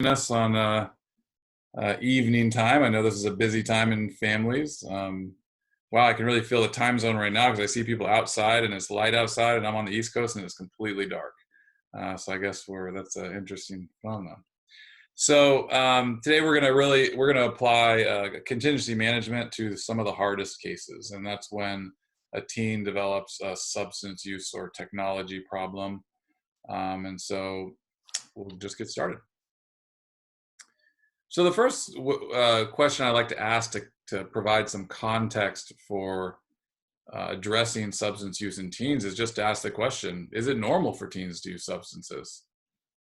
us on evening time. I know this is a busy time in families. Wow, I can really feel the time zone right now because I see people outside and it's light outside, and I'm on the East Coast and it's completely dark. So I guess that's an interesting phenomenon. So today we're gonna apply contingency management to some of the hardest cases, and that's when a teen develops a substance use or technology problem. And so we'll just get started. So the first question I like to ask to provide some context for addressing substance use in teens is just to ask the question: is it normal for teens to use substances?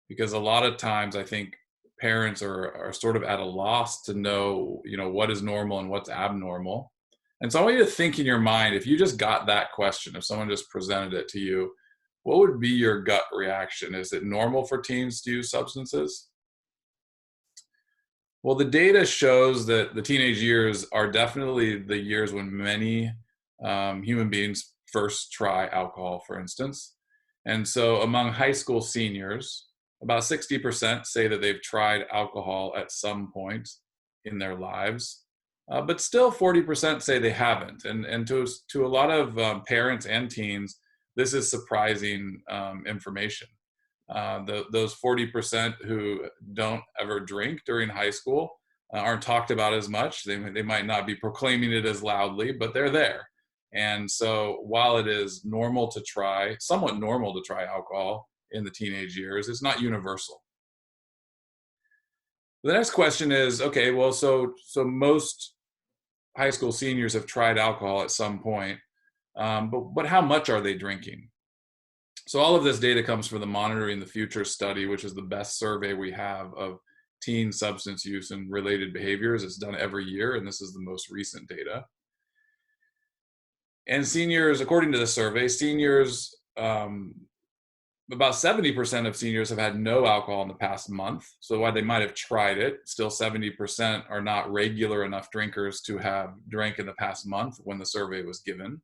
Because a lot of times I think parents are sort of at a loss to know, what is normal and what's abnormal. And so I want you to think in your mind, if you just got that question, if someone just presented it to you, what would be your gut reaction? Is it normal for teens to use substances? Well, the data shows that the teenage years are definitely the years when many human beings first try alcohol, for instance. And so among high school seniors, about 60% say that they've tried alcohol at some point in their lives, but still 40% say they haven't. And to a lot of parents and teens, this is surprising information. Those 40% who don't ever drink during high school aren't talked about as much. They might not be proclaiming it as loudly, but they're there. And so while it is somewhat normal to try alcohol in the teenage years, it's not universal. The next question is, okay, well, so most high school seniors have tried alcohol at some point, but how much are they drinking? So all of this data comes from the Monitoring the Future study, which is the best survey we have of teen substance use and related behaviors. It's done every year, and this is the most recent data. And seniors, according to the survey, about 70% of seniors have had no alcohol in the past month. So while they might have tried it, still 70% are not regular enough drinkers to have drank in the past month when the survey was given.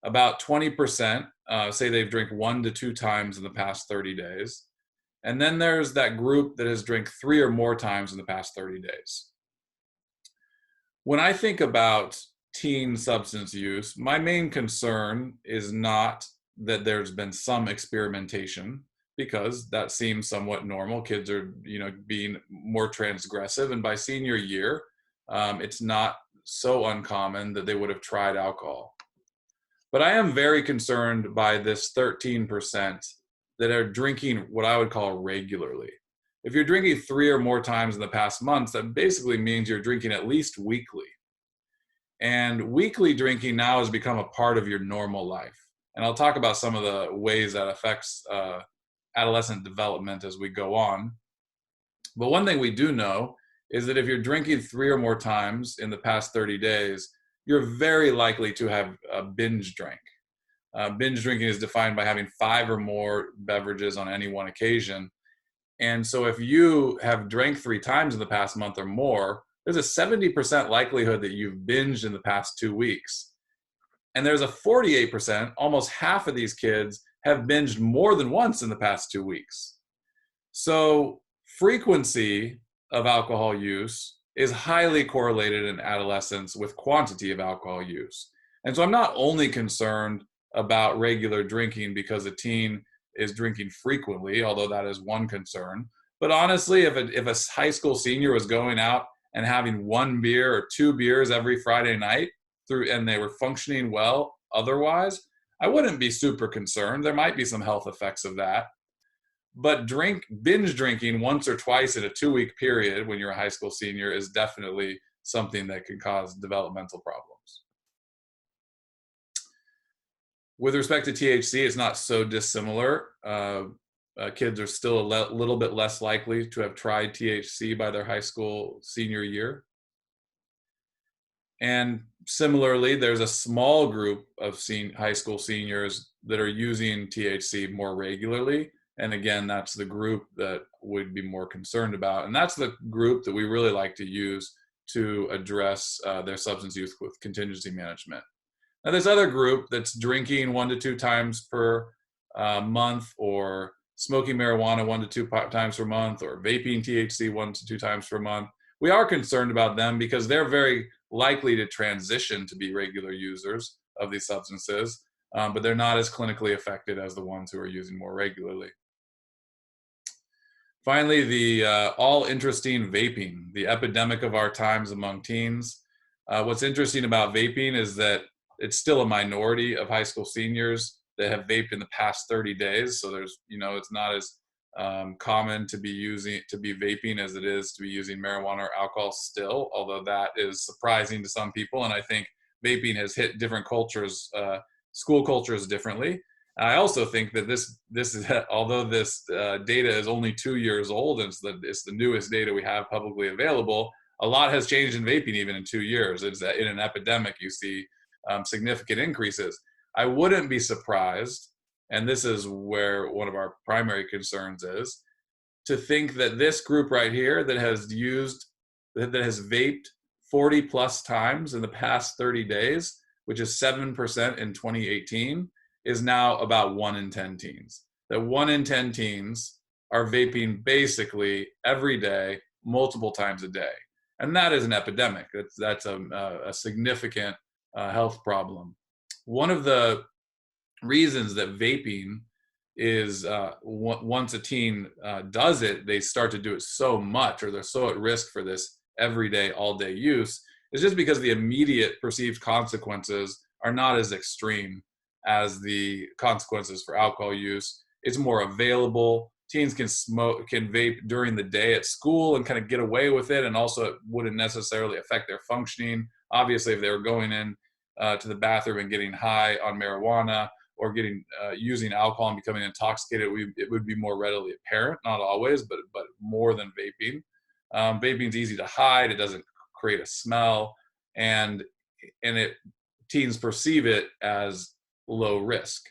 About 20% say they've drank 1 to 2 times in the past 30 days. And then there's that group that has drank 3 or more times in the past 30 days. When I think about teen substance use, my main concern is not that there's been some experimentation, because that seems somewhat normal. Kids are, being more transgressive, and by senior year, it's not so uncommon that they would have tried alcohol. But I am very concerned by this 13% that are drinking what I would call regularly. If you're drinking 3 or more times in the past months, that basically means you're drinking at least weekly. And weekly drinking now has become a part of your normal life. And I'll talk about some of the ways that affects adolescent development as we go on. But one thing we do know is that if you're drinking 3 or more times in the past 30 days, you're very likely to have a binge drink. Binge drinking is defined by having 5 or more beverages on any one occasion. And so if you have drank 3 times in the past month or more, there's a 70% likelihood that you've binged in the past 2 weeks. And there's a 48%, almost half of these kids have binged more than once in the past 2 weeks. So frequency of alcohol use is highly correlated in adolescence with quantity of alcohol use. And so I'm not only concerned about regular drinking because a teen is drinking frequently, although that is one concern. But honestly, if a high school senior was going out and having 1 beer or 2 beers every Friday night and they were functioning well otherwise, I wouldn't be super concerned. There might be some health effects of that. But binge drinking once or twice in a 2-week period when you're a high school senior is definitely something that can cause developmental problems. With respect to THC, it's not so dissimilar. Kids are still a little bit less likely to have tried THC by their high school senior year. And similarly, there's a small group of high school seniors that are using THC more regularly. And again, that's the group that we'd be more concerned about. And that's the group that we really like to use to address their substance use with contingency management. Now, this other group that's drinking 1 to 2 times per month, or smoking marijuana 1 to 2 times per month, or vaping THC 1 to 2 times per month, we are concerned about them because they're very likely to transition to be regular users of these substances, but they're not as clinically affected as the ones who are using more regularly. Finally, the all interesting vaping, the epidemic of our times among teens. What's interesting about vaping is that it's still a minority of high school seniors that have vaped in the past 30 days. So there's, it's not as common to be vaping as it is to be using marijuana or alcohol still, although that is surprising to some people. And I think vaping has hit different cultures, school cultures differently. I also think that this is, although this data is only 2 years old and it's the newest data we have publicly available, a lot has changed in vaping even in 2 years. It's in an epidemic, you see significant increases. I wouldn't be surprised, and this is where one of our primary concerns is, to think that this group right here that has vaped 40 plus times in the past 30 days, which is 7% in 2018, is now about 1 in 10 teens. That 1 in 10 teens are vaping basically every day, multiple times a day. And that is an epidemic. That's a significant health problem. One of the reasons that vaping is, once a teen does it, they start to do it so much, or they're so at risk for this everyday, all-day use, is just because the immediate perceived consequences are not as extreme as the consequences for alcohol use. It's more available. Teens can vape during the day at school and kind of get away with it, and also it wouldn't necessarily affect their functioning. Obviously, if they were going in to the bathroom and getting high on marijuana, or using alcohol and becoming intoxicated, it would be more readily apparent. Not always, but more than vaping. Vaping is easy to hide. It doesn't create a smell, and teens perceive it as low risk.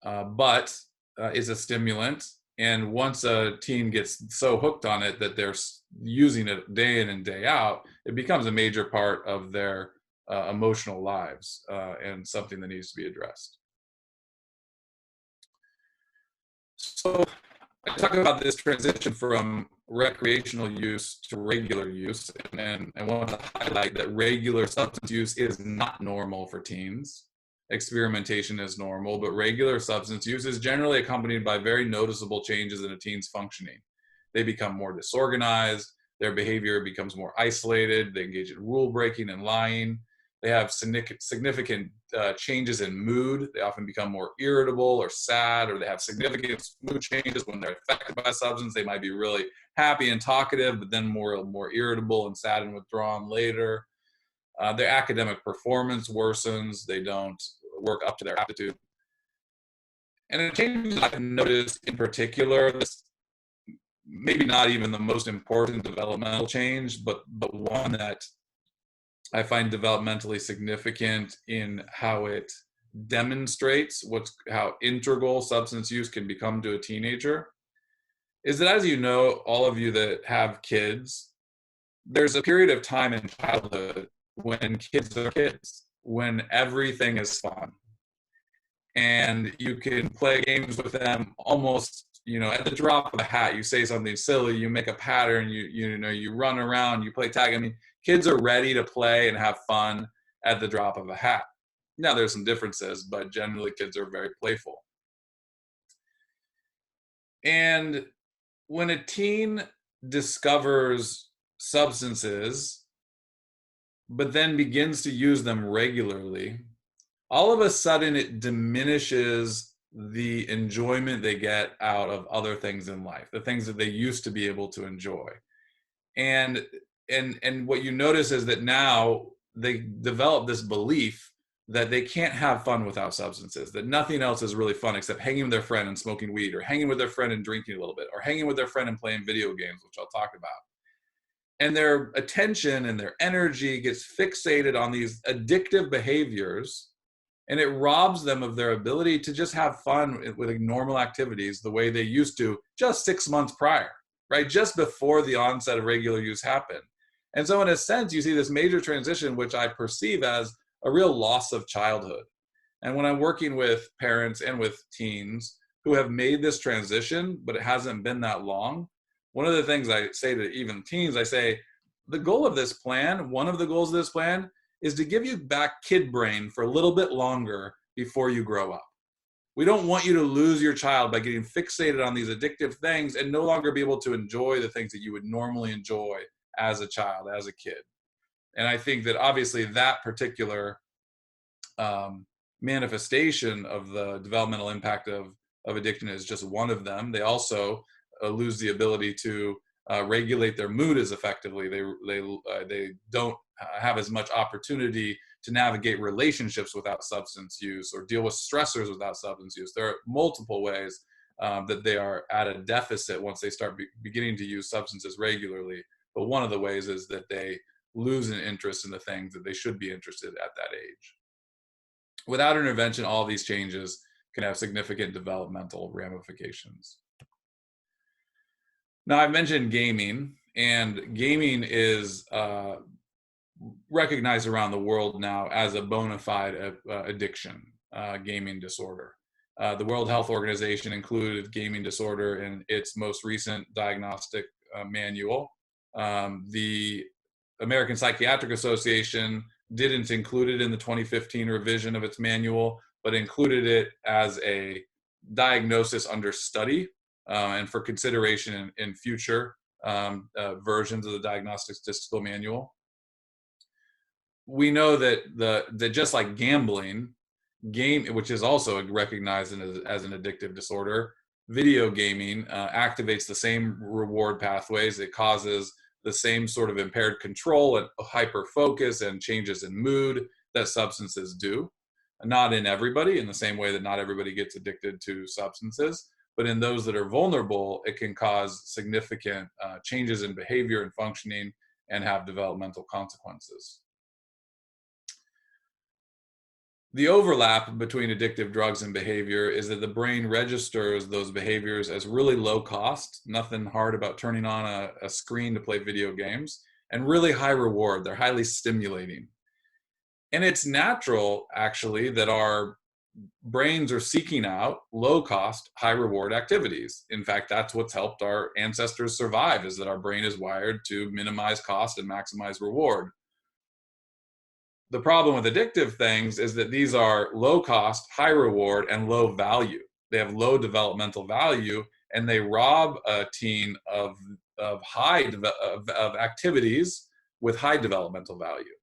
But it's a stimulant, and once a teen gets so hooked on it that they're using it day in and day out, it becomes a major part of their emotional lives, and something that needs to be addressed. So I talk about this transition from recreational use to regular use, and want to highlight that regular substance use is not normal for teens. Experimentation is normal, but regular substance use is generally accompanied by very noticeable changes in a teen's functioning. They become more disorganized, their behavior becomes more isolated, they engage in rule breaking and lying. They have significant changes in mood. They often become more irritable or sad, or they have significant mood changes when they're affected by a substance. They might be really happy and talkative, but then more irritable and sad and withdrawn later. Their academic performance worsens. They don't work up to their aptitude. And a change I've noticed in particular, this maybe not even the most important developmental change, but one that I find developmentally significant in how it demonstrates how integral substance use can become to a teenager, is that, as you know, all of you that have kids, there's a period of time in childhood when kids are kids, when everything is fun. And you can play games with them almost, at the drop of a hat. You say something silly, you make a pattern, you run around, you play tag. I mean, kids are ready to play and have fun at the drop of a hat. Now, there's some differences, but generally kids are very playful. And when a teen discovers substances, but then begins to use them regularly, all of a sudden it diminishes the enjoyment they get out of other things in life, the things that they used to be able to enjoy. And what you notice is that now they develop this belief that they can't have fun without substances, that nothing else is really fun except hanging with their friend and smoking weed, or hanging with their friend and drinking a little bit, or hanging with their friend and playing video games, which I'll talk about. And their attention and their energy gets fixated on these addictive behaviors, and it robs them of their ability to just have fun with normal activities the way they used to just 6 months prior, right? Just before the onset of regular use happened. And so in a sense, you see this major transition, which I perceive as a real loss of childhood. And when I'm working with parents and with teens, who have made this transition, but it hasn't been that long. One of the things I say to even teens, I say, the goal of this plan, one of the goals of this plan, is to give you back kid brain for a little bit longer before you grow up. We don't want you to lose your child by getting fixated on these addictive things and no longer be able to enjoy the things that you would normally enjoy as a child, as a kid. And I think that obviously that particular manifestation of the developmental impact of addiction is just one of them. They also lose the ability to regulate their mood as effectively. They don't have as much opportunity to navigate relationships without substance use or deal with stressors without substance use. There are multiple ways that they are at a deficit once they start beginning to use substances regularly. But one of the ways is that they lose an interest in the things that they should be interested at that age. Without intervention, all these changes can have significant developmental ramifications. Now, I've mentioned gaming, and gaming is recognized around the world now as a bona fide addiction, gaming disorder. The World Health Organization included gaming disorder in its most recent diagnostic manual. The American Psychiatric Association didn't include it in the 2015 revision of its manual, but included it as a diagnosis under study and for consideration in future versions of the Diagnostic Statistical Manual. We know that just like gambling, which is also recognized as an addictive disorder, video gaming activates the same reward pathways. It causes the same sort of impaired control and hyper focus and changes in mood that substances do. Not in everybody, in the same way that not everybody gets addicted to substances, but in those that are vulnerable, it can cause significant changes in behavior and functioning and have developmental consequences. The overlap between addictive drugs and behavior is that the brain registers those behaviors as really low cost, nothing hard about turning on a screen to play video games, and really high reward. They're highly stimulating. And it's natural, actually, that our brains are seeking out low cost, high reward activities. In fact, that's what's helped our ancestors survive, is that our brain is wired to minimize cost and maximize reward. The problem with addictive things is that these are low cost, high reward, and low value. They have low developmental value, and they rob a teen of activities with high developmental value.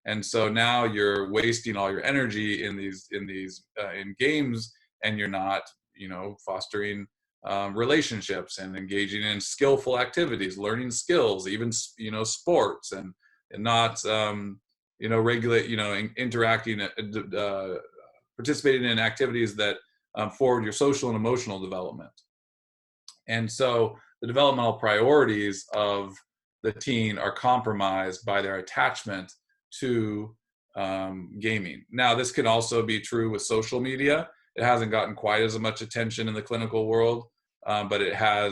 And so now you're wasting all your energy in games, and you're not, fostering relationships and engaging in skillful activities, learning skills, even sports, and not interacting, participating in activities that forward your social and emotional development. And so the developmental priorities of the teen are compromised by their attachment to gaming. Now, this can also be true with social media. It hasn't gotten quite as much attention in the clinical world, but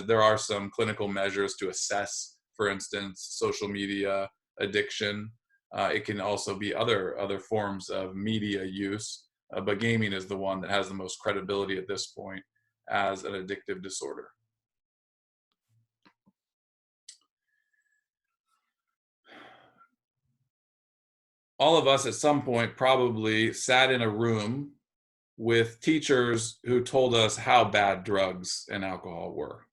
there are some clinical measures to assess, for instance, social media addiction. It can also be other forms of media use, but gaming is the one that has the most credibility at this point as an addictive disorder. All of us at some point probably sat in a room with teachers who told us how bad drugs and alcohol were.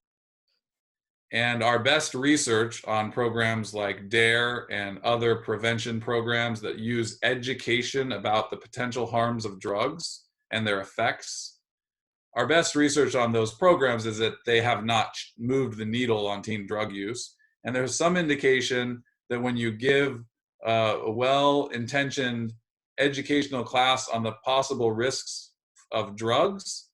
And our best research on programs like DARE and other prevention programs that use education about the potential harms of drugs and their effects, our best research on those programs is that they have not moved the needle on teen drug use. And there's some indication that when you give a well-intentioned educational class on the possible risks of drugs,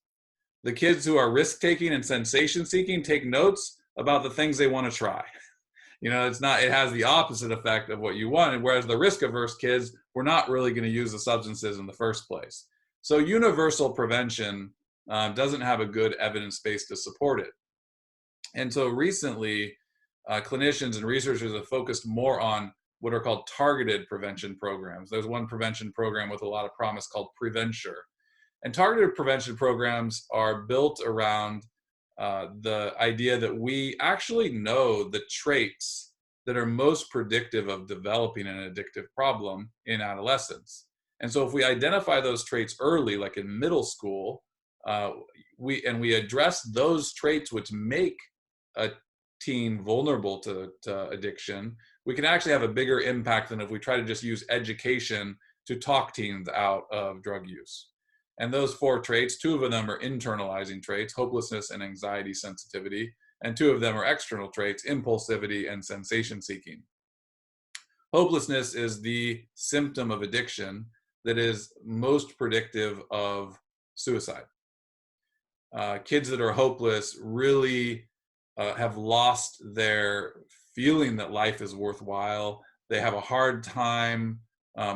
the kids who are risk-taking and sensation-seeking take notes about the things they want to try. It has the opposite effect of what you wanted, whereas the risk-averse kids were not really going to use the substances in the first place. So universal prevention doesn't have a good evidence base to support it. And so recently, clinicians and researchers have focused more on what are called targeted prevention programs. There's one prevention program with a lot of promise called Preventure. And targeted prevention programs are built around the idea that we actually know the traits that are most predictive of developing an addictive problem in adolescence. And so if we identify those traits early, like in middle school, uh, we address those traits which make a teen vulnerable to addiction, we can actually have a bigger impact than if we try to just use education to talk teens out of drug use. And those four traits, two of them are internalizing traits, hopelessness and anxiety sensitivity, and two of them are external traits, impulsivity and sensation seeking. Hopelessness is the symptom of addiction that is most predictive of suicide. Kids that are hopeless really have lost their feeling that life is worthwhile. They have a hard time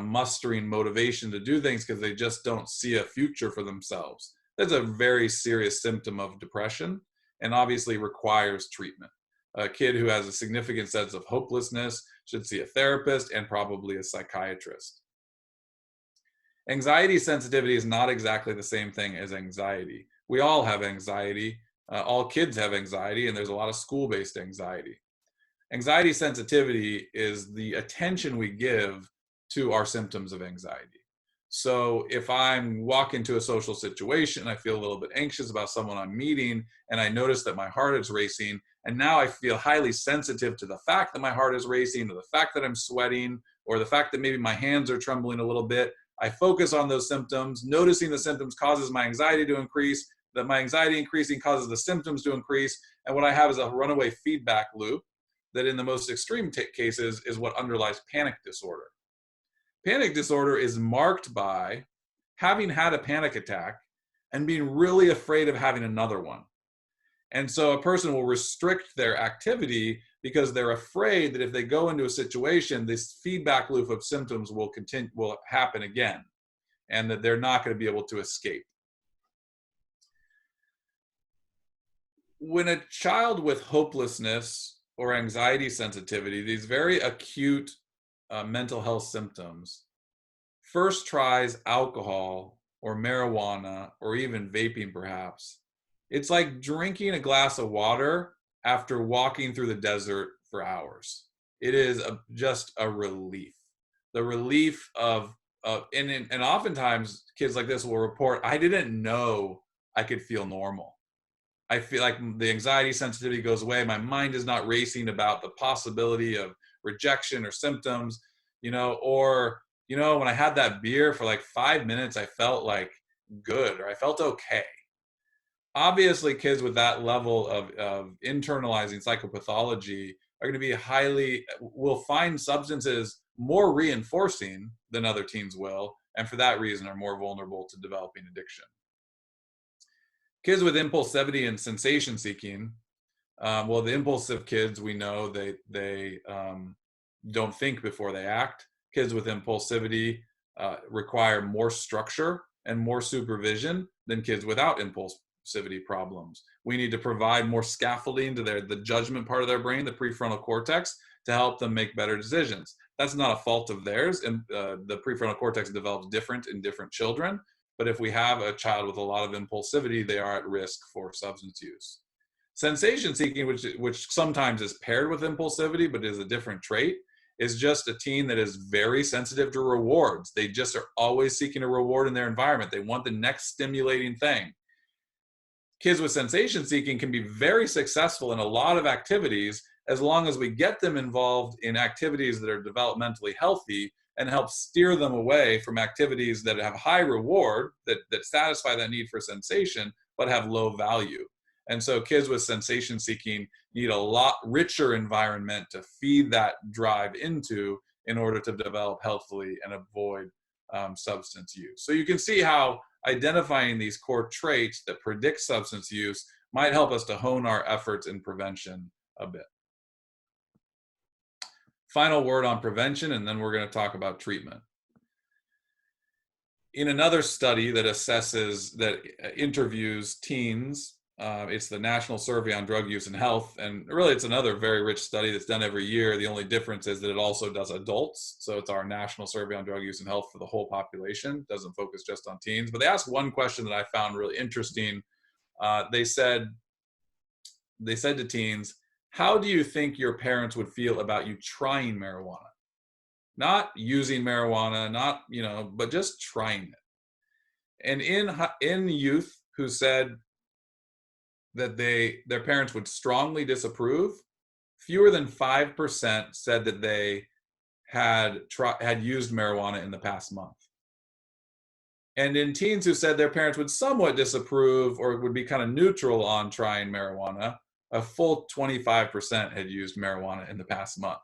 mustering motivation to do things because they just don't see a future for themselves. That's a very serious symptom of depression and obviously requires treatment. A kid who has a significant sense of hopelessness should see a therapist and probably a psychiatrist. Anxiety sensitivity is not exactly the same thing as anxiety. We all have anxiety. All kids have anxiety, and there's a lot of school-based anxiety. Anxiety sensitivity is the attention we give to our symptoms of anxiety. So if I'm walking to a social situation, I feel a little bit anxious about someone I'm meeting, and I notice that my heart is racing, and now I feel highly sensitive to the fact that my heart is racing, or the fact that I'm sweating, or the fact that maybe my hands are trembling a little bit. I focus on those symptoms. Noticing the symptoms causes my anxiety to increase, that my anxiety increasing causes the symptoms to increase, and what I have is a runaway feedback loop that in the most extreme cases is what underlies panic disorder. Panic disorder is marked by having had a panic attack and being really afraid of having another one. And so a person will restrict their activity because they're afraid that if they go into a situation, this feedback loop of symptoms will happen again, and that they're not going to be able to escape. When a child with hopelessness or anxiety sensitivity, these very acute mental health symptoms, first tries alcohol or marijuana or even vaping perhaps, it's like drinking a glass of water after walking through the desert for hours. It is just a relief. The relief of, and oftentimes kids like this will report, I didn't know I could feel normal. I feel like the anxiety sensitivity goes away. My mind is not racing about the possibility of rejection or symptoms, or, when I had that beer for like 5 minutes, I felt like good, or I felt okay. Obviously, kids with that level of internalizing psychopathology are going to will find substances more reinforcing than other teens will, and for that reason are more vulnerable to developing addiction. Kids with impulsivity and sensation seeking, the impulsive kids, we know they don't think before they act. Kids with impulsivity require more structure and more supervision than kids without impulsivity problems. We need to provide more scaffolding to the judgment part of their brain, the prefrontal cortex, to help them make better decisions. That's not a fault of theirs, and the prefrontal cortex develops different in different children. But if we have a child with a lot of impulsivity, they are at risk for substance use. Sensation seeking, which sometimes is paired with impulsivity, but is a different trait, is just a teen that is very sensitive to rewards. They just are always seeking a reward in their environment. They want the next stimulating thing. Kids with sensation seeking can be very successful in a lot of activities as long as we get them involved in activities that are developmentally healthy and help steer them away from activities that have high reward, that satisfy that need for sensation, but have low value. And so kids with sensation seeking need a lot richer environment to feed that drive into in order to develop healthily and avoid substance use. So you can see how identifying these core traits that predict substance use might help us to hone our efforts in prevention a bit. Final word on prevention, and then we're going to talk about treatment. In another study that interviews teens It's the National Survey on Drug Use and Health. And really, it's another very rich study that's done every year. The only difference is that it also does adults. So it's our National Survey on Drug Use and Health for the whole population. It doesn't focus just on teens. But they asked one question that I found really interesting. They said to teens, how do you think your parents would feel about you trying marijuana? Not using marijuana, not, but just trying it. And in youth who said that their parents would strongly disapprove, fewer than 5% said that they had used marijuana in the past month. And in teens who said their parents would somewhat disapprove or would be kind of neutral on trying marijuana, a full 25% had used marijuana in the past month.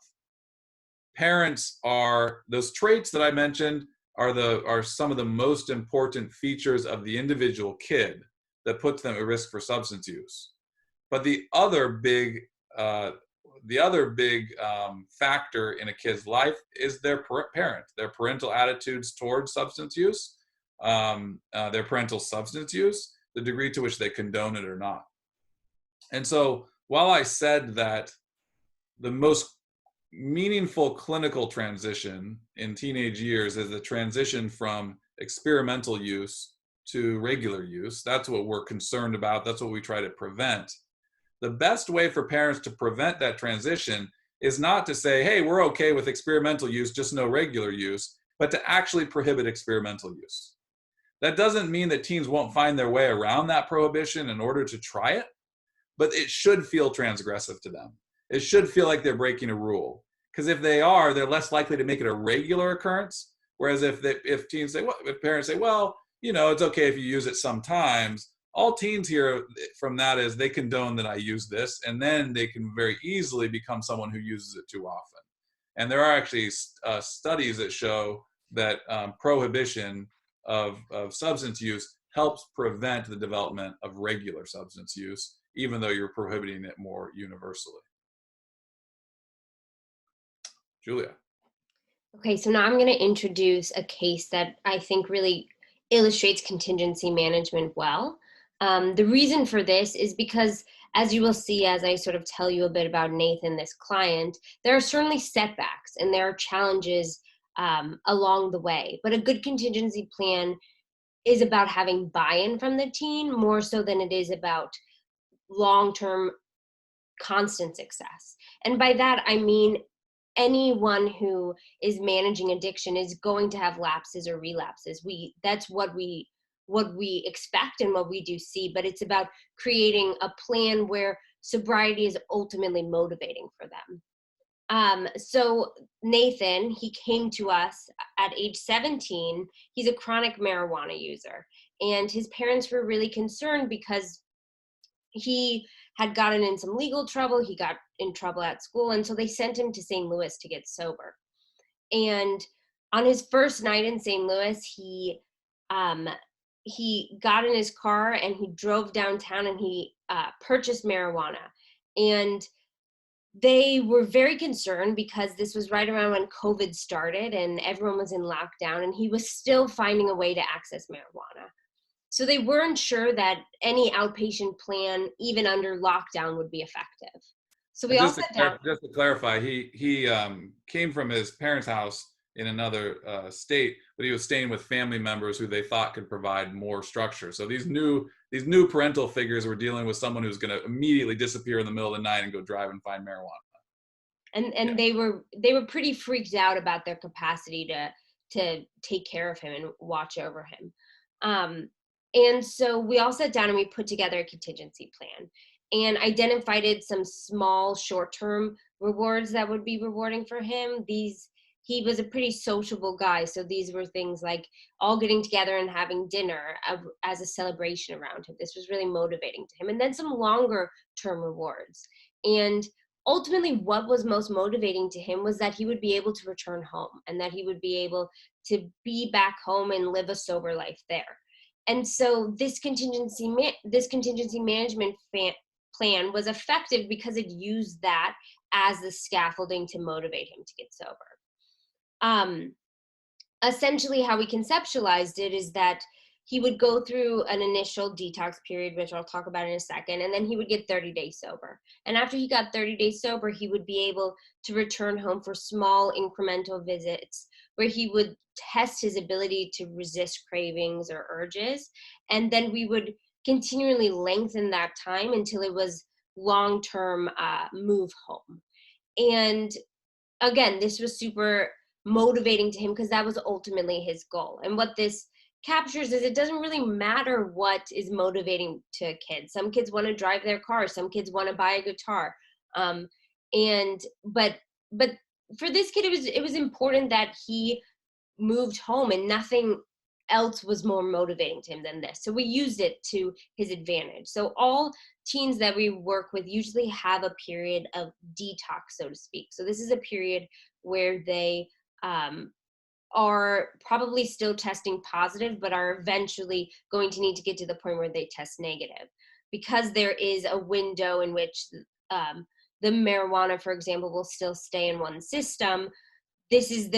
Parents are, those traits that I mentioned are some of the most important features of the individual kid that puts them at risk for substance use. But the other big factor in a kid's life is their parent, their parental attitudes towards substance use, their parental substance use, the degree to which they condone it or not. And so while I said that the most meaningful clinical transition in teenage years is the transition from experimental use to regular use, that's what we're concerned about, that's what we try to prevent. The best way for parents to prevent that transition is not to say, hey, we're okay with experimental use, just no regular use, but to actually prohibit experimental use. That doesn't mean that teens won't find their way around that prohibition in order to try it, but it should feel transgressive to them. It should feel like they're breaking a rule. Because if they are, they're less likely to make it a regular occurrence. Whereas if parents say, well, it's okay if you use it sometimes, all teens hear from that is they condone that I use this, and then they can very easily become someone who uses it too often. And there are actually studies that show that prohibition of substance use helps prevent the development of regular substance use, even though you're prohibiting it more universally. Julia. Okay, so now I'm going to introduce a case that I think really illustrates contingency management well. The reason for this is because, as you will see as I sort of tell you a bit about Nathan, this client, there are certainly setbacks and there are challenges along the way. But a good contingency plan is about having buy-in from the teen more so than it is about long-term constant success. And by that, I mean anyone who is managing addiction is going to have lapses or relapses. That's what we expect and what we do see, but it's about creating a plan where sobriety is ultimately motivating for them. So Nathan, he came to us at age 17. He's a chronic marijuana user, and his parents were really concerned because he had gotten in some legal trouble. He got in trouble at school. And so they sent him to St. Louis to get sober. And on his first night in St. Louis, he got in his car and he drove downtown and he purchased marijuana. And they were very concerned because this was right around when COVID started and everyone was in lockdown, and he was still finding a way to access marijuana. So they weren't sure that any outpatient plan, even under lockdown, would be effective. So we all sat down. Just to clarify, he came from his parents' house in another state, but he was staying with family members who they thought could provide more structure. So these new parental figures were dealing with someone who's going to immediately disappear in the middle of the night and go drive and find marijuana. And they were pretty freaked out about their capacity to take care of him and watch over him. And so we all sat down and we put together a contingency plan and identified some small short-term rewards that would be rewarding for him. He was a pretty sociable guy, so these were things like all getting together and having dinner as a celebration around him. This was really motivating to him. And then some longer-term rewards. And ultimately, what was most motivating to him was that he would be able to return home and that he would be able to be back home and live a sober life there. And so this contingency management plan was effective because it used that as the scaffolding to motivate him to get sober. Essentially, how we conceptualized it is that he would go through an initial detox period, which I'll talk about in a second, and then he would get 30 days sober. And after he got 30 days sober, he would be able to return home for small incremental visits where he would test his ability to resist cravings or urges. And then we would continually lengthen that time until it was long-term move home. And again, this was super motivating to him because that was ultimately his goal. And what this captures is it doesn't really matter what is motivating to kids. Some kids want to drive their car, some kids want to buy a guitar. And but for this kid, it was important that he moved home, and nothing else was more motivating to him than this. So we used it to his advantage. So all teens that we work with usually have a period of detox, so to speak. So this is a period where they are probably still testing positive, but are eventually going to need to get to the point where they test negative, because there is a window in which the marijuana, for example, will still stay in one's system. This is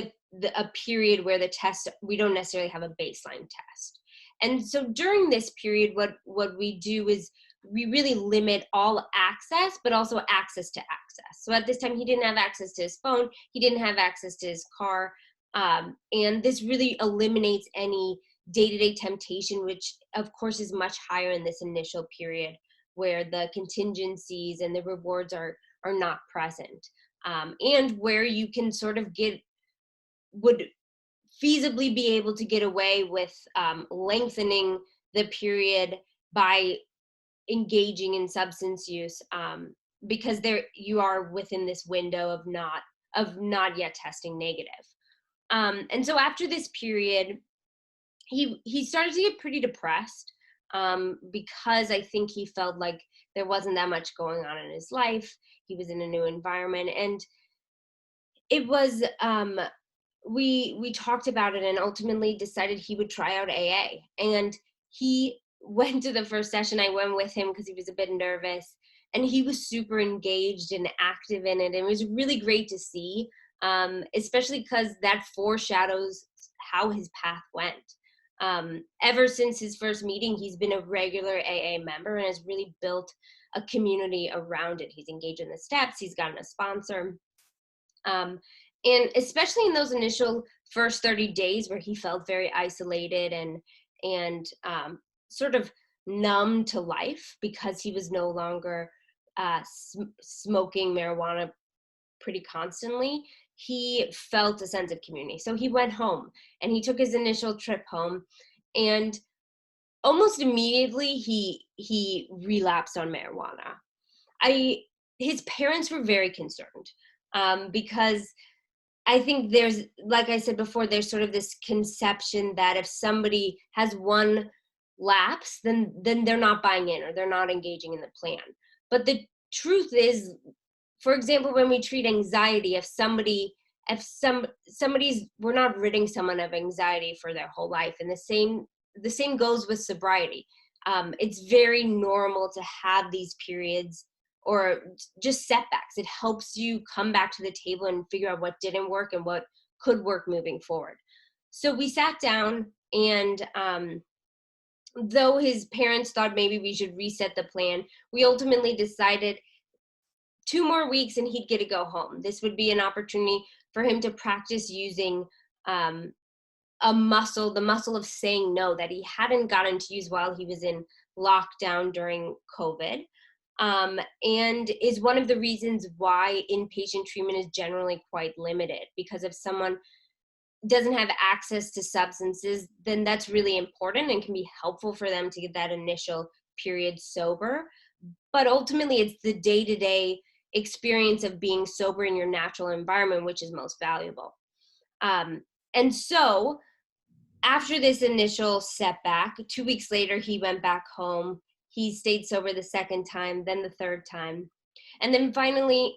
a period where the test, we don't necessarily have a baseline test. And so during this period, what we do is we really limit all access, but also access to access. So at this time, he didn't have access to his phone, he didn't have access to his car, and this really eliminates any day-to-day temptation, which of course is much higher in this initial period where the contingencies and the rewards are not present, and where you can sort of would feasibly be able to get away with lengthening the period by engaging in substance use, because there you are within this window of not yet testing negative. And so after this period, he started to get pretty depressed, because I think he felt like there wasn't that much going on in his life. He was in a new environment, and it was we talked about it and ultimately decided he would try out AA. And he went to the first session. I went with him because he was a bit nervous, and he was super engaged and active in it. And it was really great to see, especially because that foreshadows how his path went. Ever since his first meeting, he's been a regular AA member and has really built a community around it. He's engaged in the steps, he's gotten a sponsor. And especially in those initial first 30 days where he felt very isolated and sort of numb to life because he was no longer smoking marijuana pretty constantly, he felt a sense of community. So he went home and he took his initial trip home, and almost immediately he relapsed on marijuana. His parents were very concerned, because I think there's, like I said before, there's sort of this conception that if somebody has one lapse, then they're not buying in or they're not engaging in the plan. But the truth is, for example, when we treat anxiety, we're not ridding someone of anxiety for their whole life. And the same goes with sobriety. It's very normal to have these periods or just setbacks. It helps you come back to the table and figure out what didn't work and what could work moving forward. So we sat down, and though his parents thought maybe we should reset the plan, we ultimately decided 2 more weeks and he'd get to go home. This would be an opportunity for him to practice using the muscle of saying no, that he hadn't gotten to use while he was in lockdown during COVID. And is one of the reasons why inpatient treatment is generally quite limited, because if someone doesn't have access to substances, then that's really important and can be helpful for them to get that initial period sober. But ultimately, it's the day-to-day experience of being sober in your natural environment which is most valuable. And so after this initial setback, 2 weeks later, he went back home. He stayed sober the second time, then the third time. And then finally,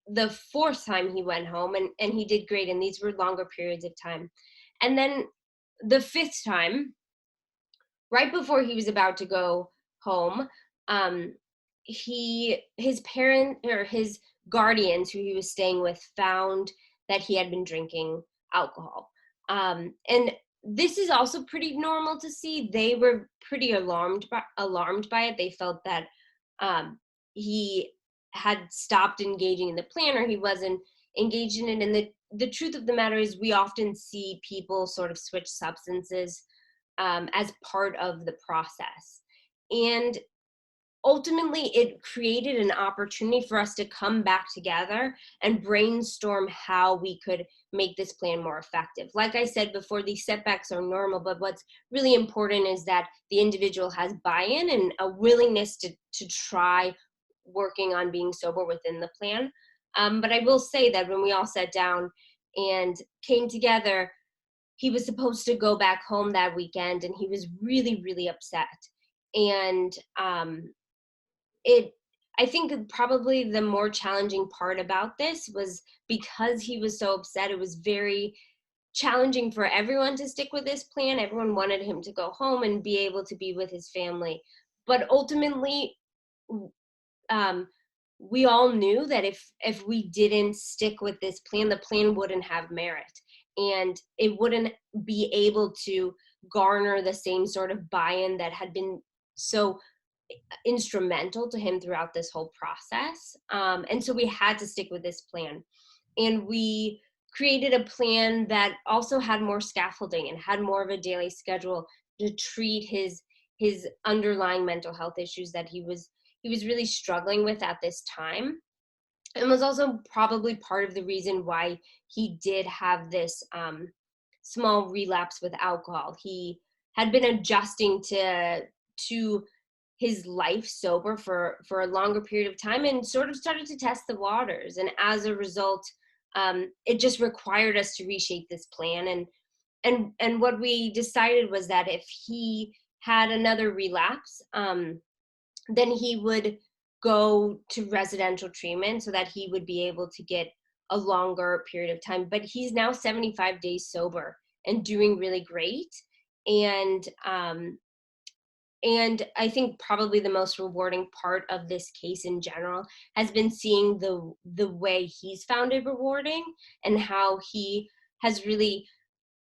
the fourth time he went home, and he did great. And these were longer periods of time. And then the fifth time, right before he was about to go home, his parent or his guardians who he was staying with found that he had been drinking alcohol. And this is also pretty normal to see. They were pretty alarmed by it. They felt that um, he had stopped engaging in the plan, or he wasn't engaged in it. And the truth of the matter is, we often see people sort of switch substances as part of the process. And ultimately, it created an opportunity for us to come back together and brainstorm how we could make this plan more effective. Like I said before, these setbacks are normal, but what's really important is that the individual has buy-in and a willingness to try working on being sober within the plan. But I will say that when we all sat down and came together, he was supposed to go back home that weekend, and he was really, really upset. And it I think probably the more challenging part about this was, because he was so upset, it was very challenging for everyone to stick with this plan. Everyone wanted him to go home and be able to be with his family. But ultimately, um, we all knew that if we didn't stick with this plan, the plan wouldn't have merit, and it wouldn't be able to garner the same sort of buy-in that had been so instrumental to him throughout this whole process. And so we had to stick with this plan. And we created a plan that also had more scaffolding and had more of a daily schedule to treat his underlying mental health issues that he was really struggling with at this time, and was also probably part of the reason why he did have this small relapse with alcohol. He had been adjusting to his life sober for a longer period of time, and sort of started to test the waters. And as a result, it just required us to reshape this plan. And what we decided was that if he had another relapse, then he would go to residential treatment so that he would be able to get a longer period of time. But he's now 75 days sober and doing really great. And and I think probably the most rewarding part of this case in general has been seeing the way he's found it rewarding, and how he has really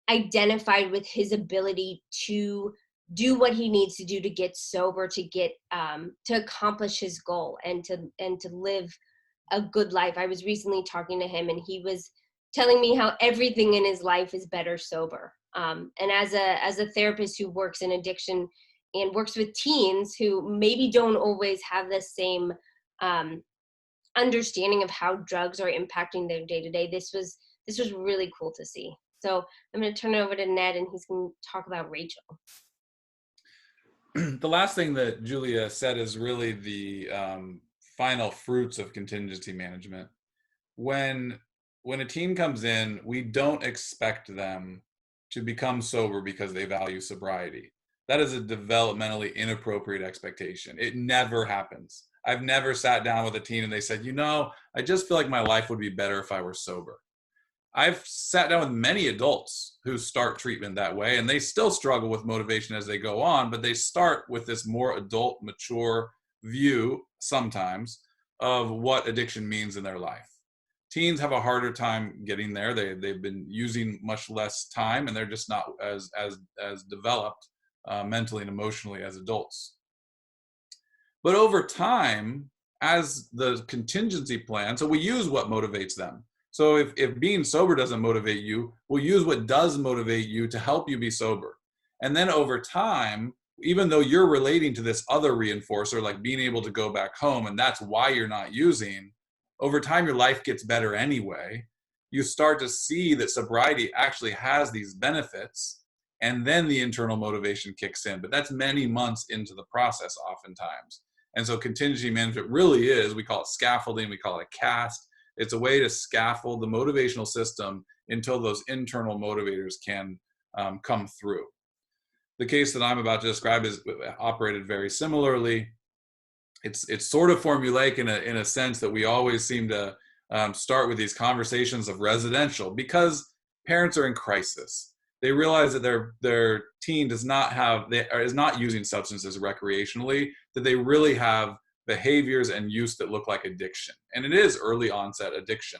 identified with his ability to do what he needs to do to get sober, to get to accomplish his goal, and to live a good life. I was recently talking to him, and he was telling me how everything in his life is better sober. And as a therapist who works in addiction and works with teens who maybe don't always have the same um, understanding of how drugs are impacting their day to day, this was really cool to see. So I'm going to turn it over to Ned, and he's going to talk about Rachel. The last thing that Julia said is really the final fruits of contingency management. When a team comes in, we don't expect them to become sober because they value sobriety. That is a developmentally inappropriate expectation. It never happens. I've never sat down with a teen and they said, I just feel like my life would be better if I were sober. I've sat down with many adults who start treatment that way, and they still struggle with motivation as they go on, but they start with this more adult, mature view sometimes of what addiction means in their life. Teens have a harder time getting there. They've been using much less time, and they're just not as developed mentally and emotionally as adults. But over time, as the contingency plan, so we use what motivates them. So if being sober doesn't motivate you, we'll use what does motivate you to help you be sober. And then over time, even though you're relating to this other reinforcer, like being able to go back home, and that's why you're not using, over time your life gets better anyway. You start to see that sobriety actually has these benefits, and then the internal motivation kicks in. But that's many months into the process oftentimes. And so contingency management really is, we call it scaffolding, we call it a cast. It's a way to scaffold the motivational system until those internal motivators can come through. The case that I'm about to describe is operated very similarly. It's sort of formulaic in a sense that we always seem to start with these conversations of residential, because parents are in crisis. They realize that their teen is not using substances recreationally, that they really have behaviors and use that look like addiction. And it is early onset addiction.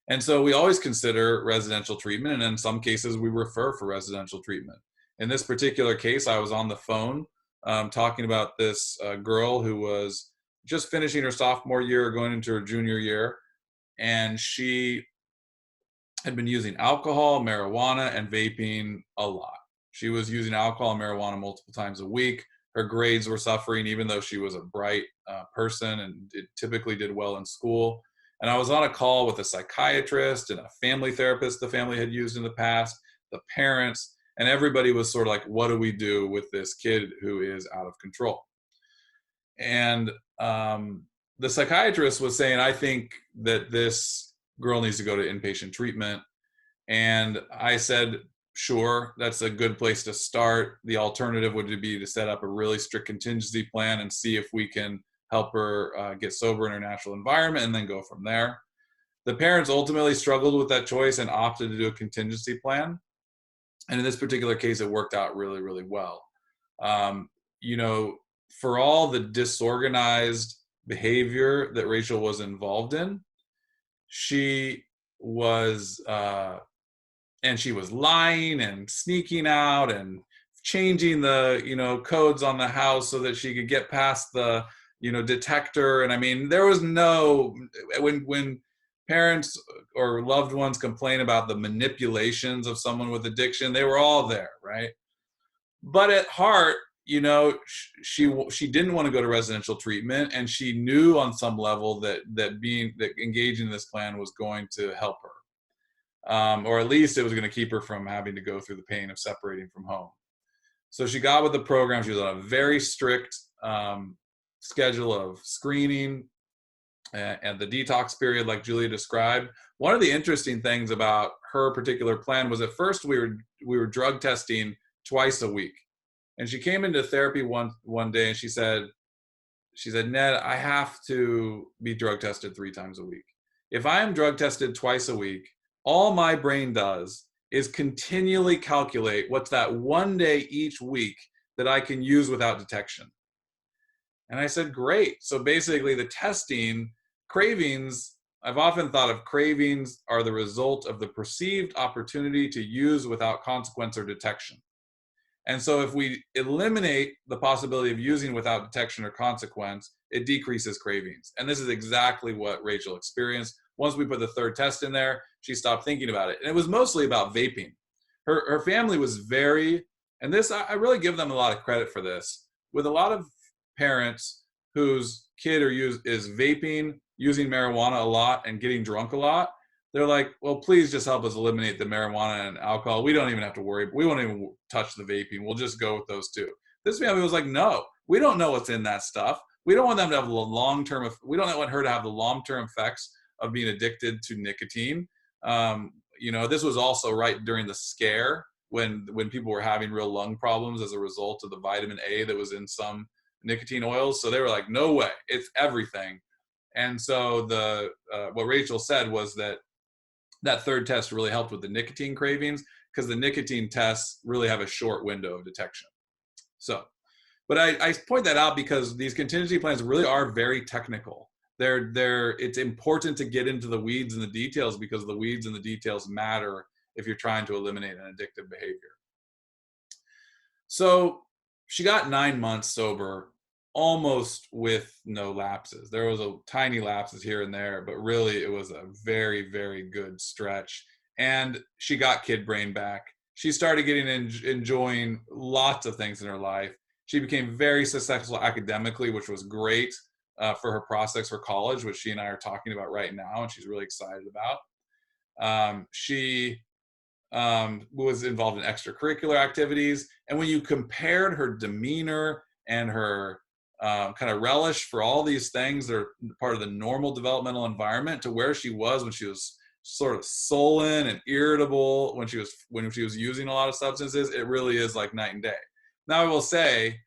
And so we always consider residential treatment, and in some cases we refer for residential treatment. In this particular case, I was on the phone talking about this girl who was just finishing her sophomore year, going into her junior year, and she had been using alcohol, marijuana, and vaping a lot. She was using alcohol and marijuana multiple times a week. Her grades were suffering, even though she was a bright person and typically did well in school. And I was on a call with a psychiatrist and a family therapist the family had used in the past, the parents, and everybody was sort of like, what do we do with this kid who is out of control? And the psychiatrist was saying, I think that this girl needs to go to inpatient treatment. And I said, sure, that's a good place to start. The alternative would be to set up a really strict contingency plan and see if we can help her get sober in her natural environment and then go from there. The parents ultimately struggled with that choice and opted to do a contingency plan. And in this particular case, it worked out really, really well. Um, you know, for all the disorganized behavior that Rachel was involved in, she was and she was lying and sneaking out and changing the codes on the house so that she could get past the detector. And I mean, there was no, when parents or loved ones complain about the manipulations of someone with addiction, they were all there, right? But at heart, she didn't want to go to residential treatment, and she knew on some level that engaging in this plan was going to help her, or at least it was going to keep her from having to go through the pain of separating from home. So she got with the program. She was on a very strict schedule of screening and the detox period, like Julia described. One of the interesting things about her particular plan was, at first we were drug testing twice a week. And she came into therapy one day and she said, Ned, I have to be drug tested 3 times a week. If I am drug tested twice a week, all my brain does is continually calculate what's that one day each week that I can use without detection. And I said, great. So basically the testing, cravings, I've often thought of cravings are the result of the perceived opportunity to use without consequence or detection. And so if we eliminate the possibility of using without detection or consequence, it decreases cravings. And this is exactly what Rachel experienced. Once we put the third test in there, she stopped thinking about it. And it was mostly about vaping. Her family was and this, I really give them a lot of credit for this. With a lot of parents whose kid is vaping, using marijuana a lot, and getting drunk a lot, they're like, well, please just help us eliminate the marijuana and alcohol. We don't even have to worry. We won't even touch the vaping. We'll just go with those two. This family was like, no, we don't know what's in that stuff. We don't want them to have we don't want her to have the long-term effects of being addicted to nicotine. This was also right during the scare when people were having real lung problems as a result of the vitamin A that was in some nicotine oils. So they were like, no way, it's everything. And so what Rachel said was that third test really helped with the nicotine cravings, because the nicotine tests really have a short window of detection. So, but I point that out because these contingency plans really are very technical. It's important to get into the weeds and the details, because the weeds and the details matter if you're trying to eliminate an addictive behavior. So she got 9 months sober, almost with no lapses. There was a tiny lapses here and there, but really it was a very, very good stretch. And she got kid brain back. She started enjoying lots of things in her life. She became very successful academically, which was great for her prospects for college, which she and I are talking about right now, and she's really excited about. She was involved in extracurricular activities. And when you compared her demeanor and her kind of relish for all these things that are part of the normal developmental environment to where she was when she was sort of sullen and irritable when she was using a lot of substances, it really is like night and day. Now, I will say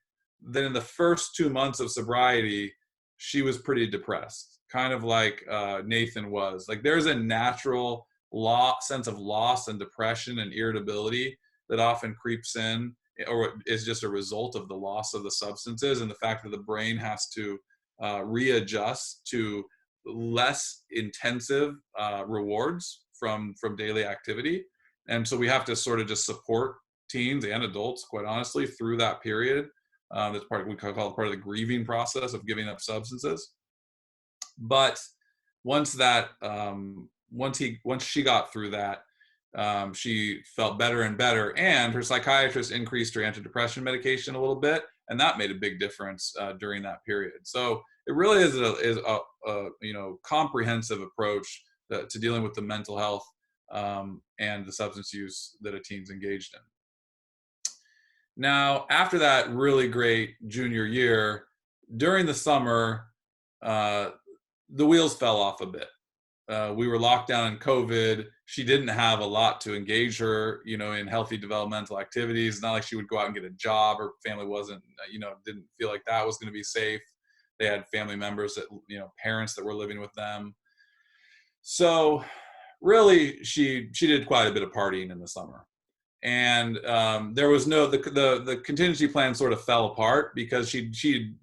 that in the first 2 months of sobriety, she was pretty depressed, kind of like Nathan was. Like, there's a natural sense of loss and depression and irritability that often creeps in, or is just a result of the loss of the substances and the fact that the brain has to readjust to less intensive rewards from daily activity. And so we have to sort of just support teens and adults, quite honestly, through that period. That's part, we call it part of the grieving process of giving up substances. But once that once she got through that, she felt better and better, and her psychiatrist increased her antidepressant medication a little bit, and that made a big difference during that period. So it really is a comprehensive approach to dealing with the mental health and the substance use that a teen's engaged in. Now, after that really great junior year, during the summer, uh, the wheels fell off a bit. We were locked down in COVID. She didn't have a lot to engage her, in healthy developmental activities. It's not like she would go out and get a job. Her family wasn't, didn't feel like that was going to be safe. They had family members that, parents that were living with them. So really, she did quite a bit of partying in the summer. And there was the contingency plan sort of fell apart because she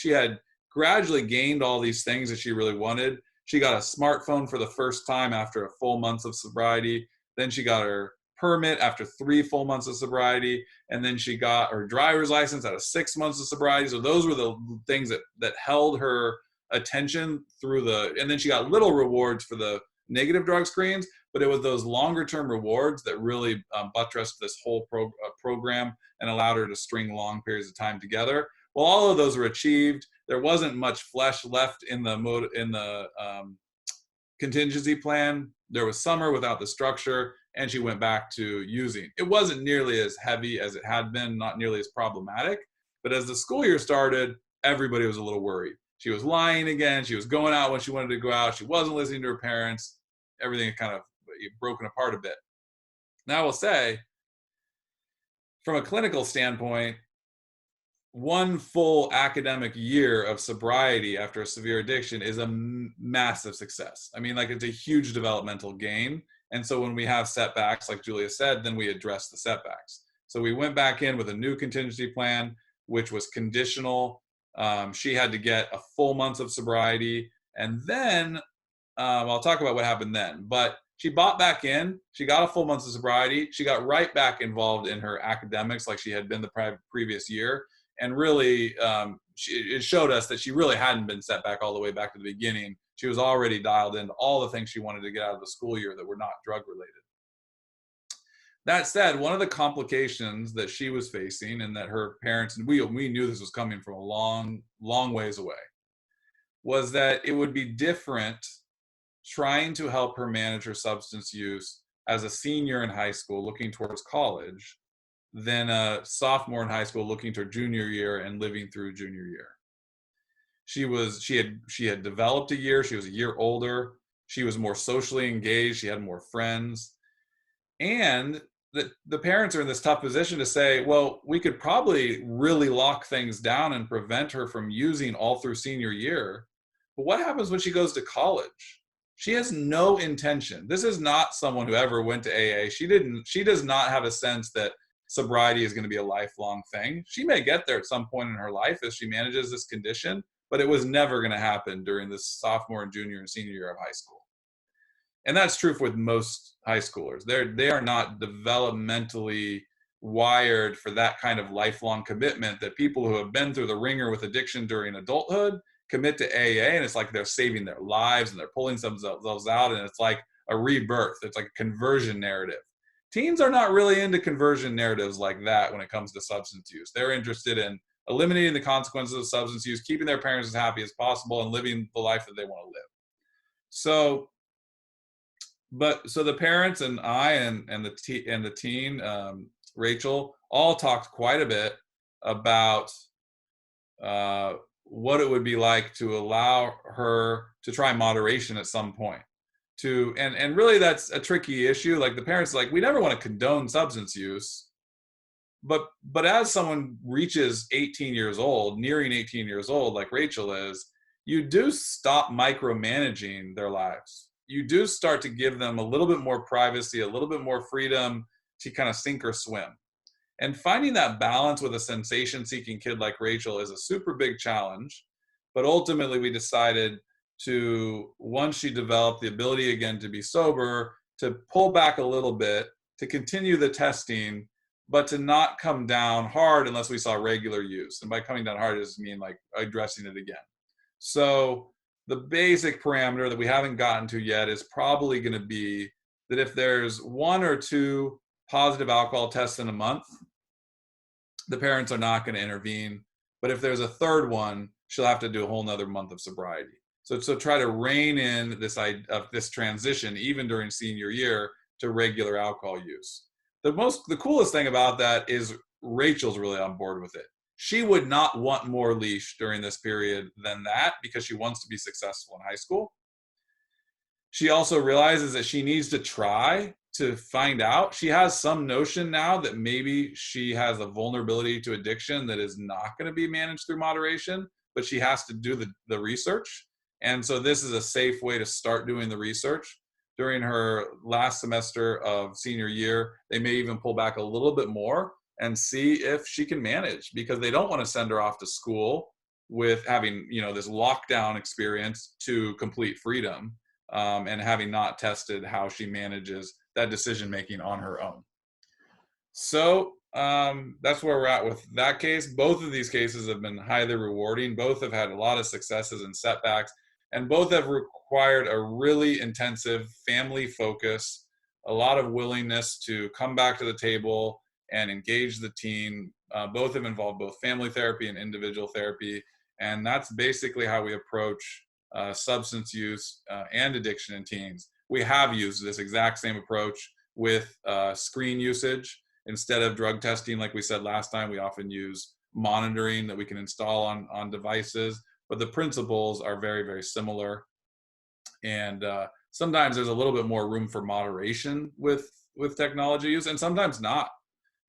had gradually gained all these things that she really wanted. She got a smartphone for the first time after a full month of sobriety. Then she got her permit after 3 full months of sobriety, and then she got her driver's license out of 6 months of sobriety. So those were the things that held her attention through and then she got little rewards for the negative drug screens, but it was those longer term rewards that really buttressed this whole program and allowed her to string long periods of time together. Well, all of those were achieved. There wasn't much flesh left in the contingency plan. There was summer without the structure, and she went back to using. It wasn't nearly as heavy as it had been, not nearly as problematic. But as the school year started, everybody was a little worried. She was lying again. She was going out when she wanted to go out. She wasn't listening to her parents. Everything had kind of broken apart a bit. Now, I will say, from a clinical standpoint, 1 full academic year of sobriety after a severe addiction is a massive success. I mean, like, it's a huge developmental gain. And so when we have setbacks, like Julia said, then we address the setbacks. So we went back in with a new contingency plan, which was conditional. She had to get a full month of sobriety. And then I'll talk about what happened then. But she bought back in. She got a full month of sobriety. She got right back involved in her academics like she had been the previous year. And really, it showed us that she really hadn't been set back all the way back to the beginning. She was already dialed into all the things she wanted to get out of the school year that were not drug related. That said, one of the complications that she was facing, and that her parents, and we knew this was coming from a long, long ways away, was that it would be different trying to help her manage her substance use as a senior in high school looking towards college than a sophomore in high school looking to junior year and living through junior year. She had developed a year. She was a year older. She was more socially engaged. She had more friends. And the parents are in this tough position to say, well, we could probably really lock things down and prevent her from using all through senior year. But what happens when she goes to college? She has no intention. This is not someone who ever went to AA. She does not have a sense that sobriety is going to be a lifelong thing. She may get there at some point in her life as she manages this condition, but it was never going to happen during this sophomore and junior and senior year of high school. And that's true with most high schoolers. They are not developmentally wired for that kind of lifelong commitment that people who have been through the ringer with addiction during adulthood commit to AA, and it's like they're saving their lives and they're pulling themselves out, and it's like a rebirth. It's like a conversion narrative. Teens are not really into conversion narratives like that when it comes to substance use. They're interested in eliminating the consequences of substance use, keeping their parents as happy as possible, and living the life that they want to live. So the parents and I and the teen, Rachel, all talked quite a bit about what it would be like to allow her to try moderation at some point. And really that's a tricky issue. Like, the parents, like, we never want to condone substance use, but as someone reaches 18 years old, nearing 18 years old, like Rachel is, you do stop micromanaging their lives. You do start to give them a little bit more privacy, a little bit more freedom to kind of sink or swim. And finding that balance with a sensation-seeking kid like Rachel is a super big challenge. But ultimately, we decided to, once she developed the ability again to be sober, to pull back a little bit, to continue the testing, but to not come down hard unless we saw regular use. And by coming down hard, I just mean like addressing it again. So the basic parameter that we haven't gotten to yet is probably going to be that if there's 1 or 2 positive alcohol tests in a month, the parents are not going to intervene. But if there's a third one, she'll have to do a whole nother month of sobriety. So try to rein in this transition, even during senior year, to regular alcohol use. The coolest thing about that is Rachel's really on board with it. She would not want more leash during this period than that because she wants to be successful in high school. She also realizes that she needs to try to find out. She has some notion now that maybe she has a vulnerability to addiction that is not going to be managed through moderation, but she has to do the research. And so this is a safe way to start doing the research. During her last semester of senior year, they may even pull back a little bit more and see if she can manage, because they don't want to send her off to school with having, this lockdown experience to complete freedom, and having not tested how she manages that decision making on her own. So that's where we're at with that case. Both of these cases have been highly rewarding. Both have had a lot of successes and setbacks, and both have required a really intensive family focus, a lot of willingness to come back to the table and engage the teen. Both have involved both family therapy and individual therapy, and that's basically how we approach substance use and addiction in teens. We have used this exact same approach with screen usage. Instead of drug testing, like we said last time, we often use monitoring that we can install on devices, but the principles are very, very similar. And sometimes there's a little bit more room for moderation with technology use, and sometimes not.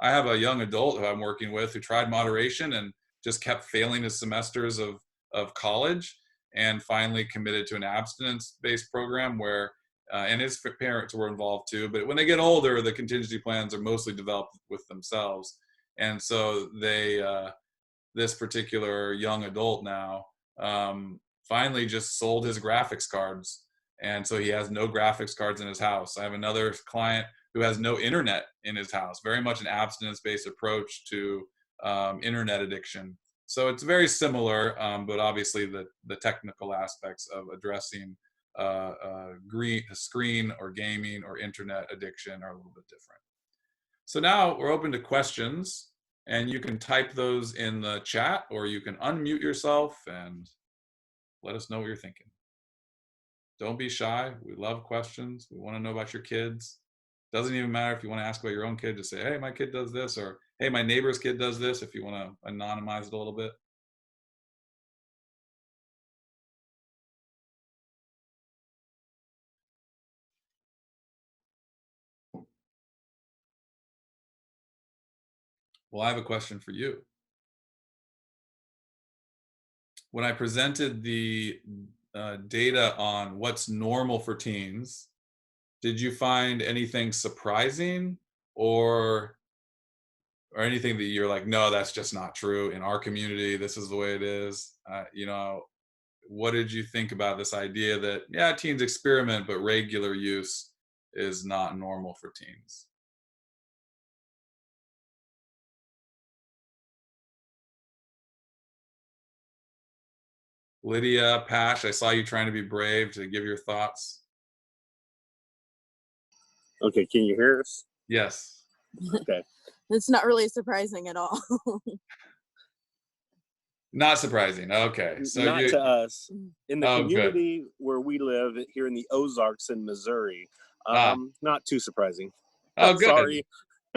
I have a young adult who I'm working with who tried moderation and just kept failing his semesters of college, and finally committed to an abstinence-based program where, and his parents were involved too, but when they get older, the contingency plans are mostly developed with themselves. And so this particular young adult now finally just sold his graphics cards. And so he has no graphics cards in his house. I have another client who has no internet in his house, very much an abstinence-based approach to internet addiction. So it's very similar, but obviously the technical aspects of addressing screen or gaming or internet addiction are a little bit different. So now we're open to questions, and you can type those in the chat, or you can unmute yourself and let us know what you're thinking. Don't be shy. We love questions. We want to know about your kids. Doesn't even matter if you want to ask about your own kid, just say, hey, my kid does this, or hey, my neighbor's kid does this, if you want to anonymize it a little bit. Well, I have a question for you. When I presented the data on what's normal for teens, did you find anything surprising or anything that you're like, no, that's just not true in our community, this is the way it is? What did you think about this idea that, yeah, teens experiment, but regular use is not normal for teens? Lydia, Pash, I saw you trying to be brave to give your thoughts. Okay, can you hear us? Yes. Okay. It's not really surprising at all. Not surprising. Okay. So not to us. In the Oh, community where we live here in the Ozarks in Missouri, not too surprising. Oh, good. Sorry.